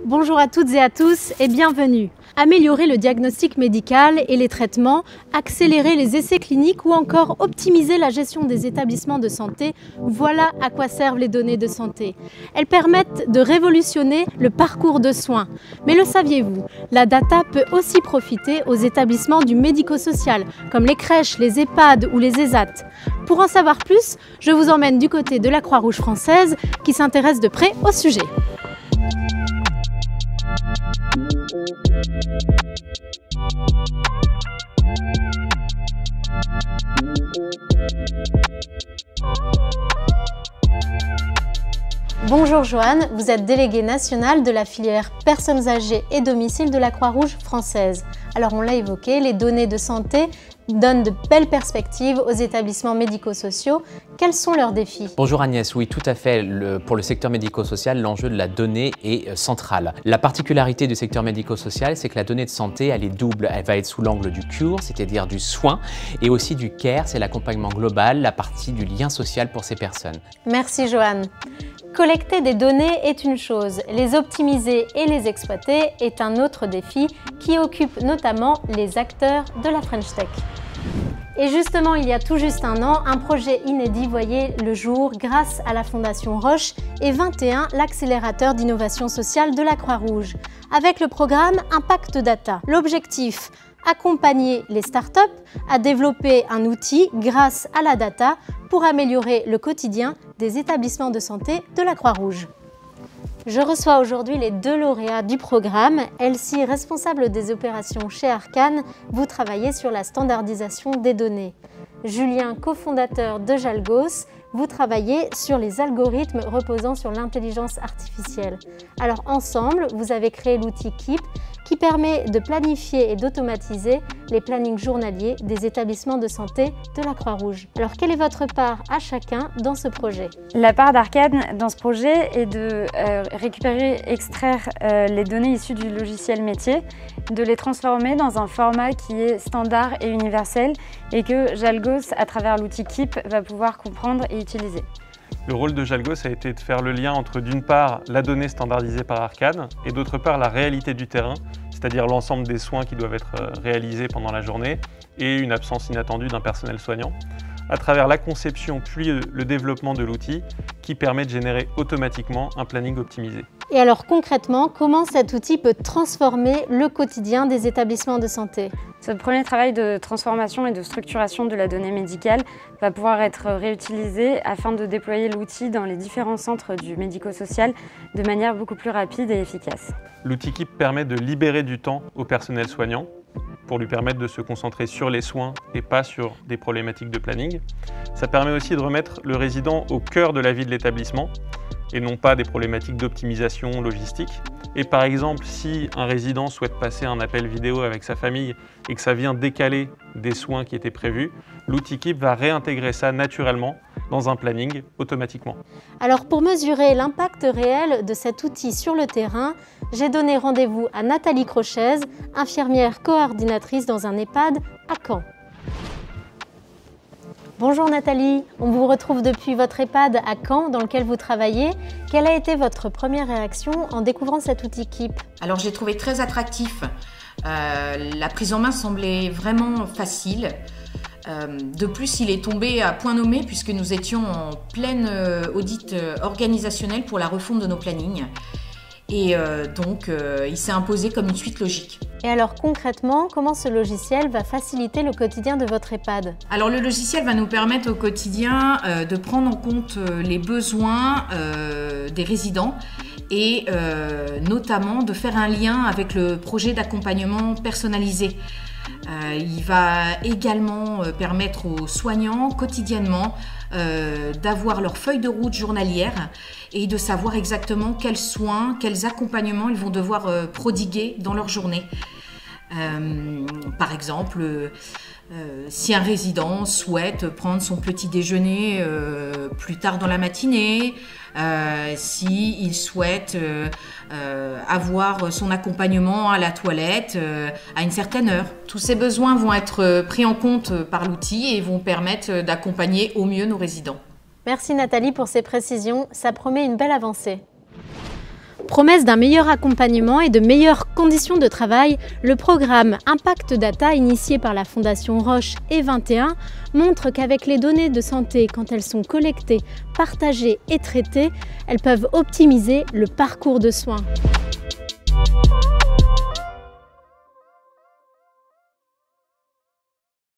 Bonjour à toutes et à tous et bienvenue. Améliorer le diagnostic médical et les traitements, accélérer les essais cliniques ou encore optimiser la gestion des établissements de santé, voilà à quoi servent les données de santé. Elles permettent de révolutionner le parcours de soins. Mais le saviez-vous, la data peut aussi profiter aux établissements du médico-social, comme les crèches, les EHPAD ou les ESAT. Pour en savoir plus, je vous emmène du côté de la Croix-Rouge française qui s'intéresse de près au sujet. Bonjour Joanne, vous êtes déléguée nationale de la filière personnes âgées et domicile de la Croix-Rouge française. Alors on l'a évoqué, les données de santé donnent de belles perspectives aux établissements médico-sociaux. Quels sont leurs défis? Bonjour Agnès, oui tout à fait. Pour le secteur médico-social, l'enjeu de la donnée est central. La particularité du secteur médico-social, c'est que la donnée de santé, elle est double. Elle va être sous l'angle du cure, c'est-à-dire du soin, et aussi du care, c'est l'accompagnement global, la partie du lien social pour ces personnes. Merci Joanne. Collecter des données est une chose, les optimiser et les exploiter est un autre défi qui occupe notamment les acteurs de la French Tech. Et justement, il y a tout juste un an, un projet inédit voyait le jour grâce à la Fondation Roche et 21, l'accélérateur d'innovation sociale de la Croix-Rouge, avec le programme Impact Data. L'objectif, accompagner les startups à développer un outil grâce à la data pour améliorer le quotidien des établissements de santé de la Croix-Rouge. Je reçois aujourd'hui les deux lauréats du programme. Elsie, responsable des opérations chez Arcane, vous travaillez sur la standardisation des données. Julien, cofondateur de Jalgos, vous travaillez sur les algorithmes reposant sur l'intelligence artificielle. Alors ensemble, vous avez créé l'outil Keep qui permet de planifier et d'automatiser les plannings journaliers des établissements de santé de la Croix-Rouge. Alors quelle est votre part à chacun dans ce projet? La part d'Arcane dans ce projet est de récupérer, extraire les données issues du logiciel métier, de les transformer dans un format qui est standard et universel et que Jalgos, à travers l'outil Keep, va pouvoir comprendre et utiliser. Le rôle de Jalgos a été de faire le lien entre d'une part la donnée standardisée par Arcane et d'autre part la réalité du terrain, c'est-à-dire l'ensemble des soins qui doivent être réalisés pendant la journée et une absence inattendue d'un personnel soignant, à travers la conception puis le développement de l'outil qui permet de générer automatiquement un planning optimisé. Et alors concrètement, comment cet outil peut transformer le quotidien des établissements de santé? Ce premier travail de transformation et de structuration de la donnée médicale va pouvoir être réutilisé afin de déployer l'outil dans les différents centres du médico-social de manière beaucoup plus rapide et efficace. L'outil Keep permet de libérer du temps au personnel soignant pour lui permettre de se concentrer sur les soins et pas sur des problématiques de planning. Ça permet aussi de remettre le résident au cœur de la vie de l'établissement et non pas des problématiques d'optimisation logistique. Et par exemple, si un résident souhaite passer un appel vidéo avec sa famille et que ça vient décaler des soins qui étaient prévus, l'outil Keep va réintégrer ça naturellement dans un planning automatiquement. Alors pour mesurer l'impact réel de cet outil sur le terrain, j'ai donné rendez-vous à Nathalie Crochez, infirmière coordinatrice dans un EHPAD à Caen. Bonjour Nathalie, on vous retrouve depuis votre EHPAD à Caen dans lequel vous travaillez. Quelle a été votre première réaction en découvrant cet outil Keep? Alors j'ai trouvé très attractif. La prise en main semblait vraiment facile. De plus, il est tombé à point nommé puisque nous étions en pleine audit organisationnel pour la refonte de nos plannings. Et donc, il s'est imposé comme une suite logique. Et alors concrètement, comment ce logiciel va faciliter le quotidien de votre EHPAD? Alors le logiciel va nous permettre au quotidien de prendre en compte les besoins des résidents et notamment de faire un lien avec le projet d'accompagnement personnalisé. Il va également permettre aux soignants quotidiennement d'avoir leur feuille de route journalière et de savoir exactement quels soins, quels accompagnements ils vont devoir prodiguer dans leur journée. Par exemple, si un résident souhaite prendre son petit déjeuner plus tard dans la matinée, s'il souhaite avoir son accompagnement à la toilette à une certaine heure. Tous ces besoins vont être pris en compte par l'outil et vont permettre d'accompagner au mieux nos résidents. Merci Nathalie pour ces précisions, ça promet une belle avancée. Promesse d'un meilleur accompagnement et de meilleures conditions de travail, le programme Impact Data initié par la Fondation Roche et 21 montre qu'avec les données de santé, quand elles sont collectées, partagées et traitées, elles peuvent optimiser le parcours de soins.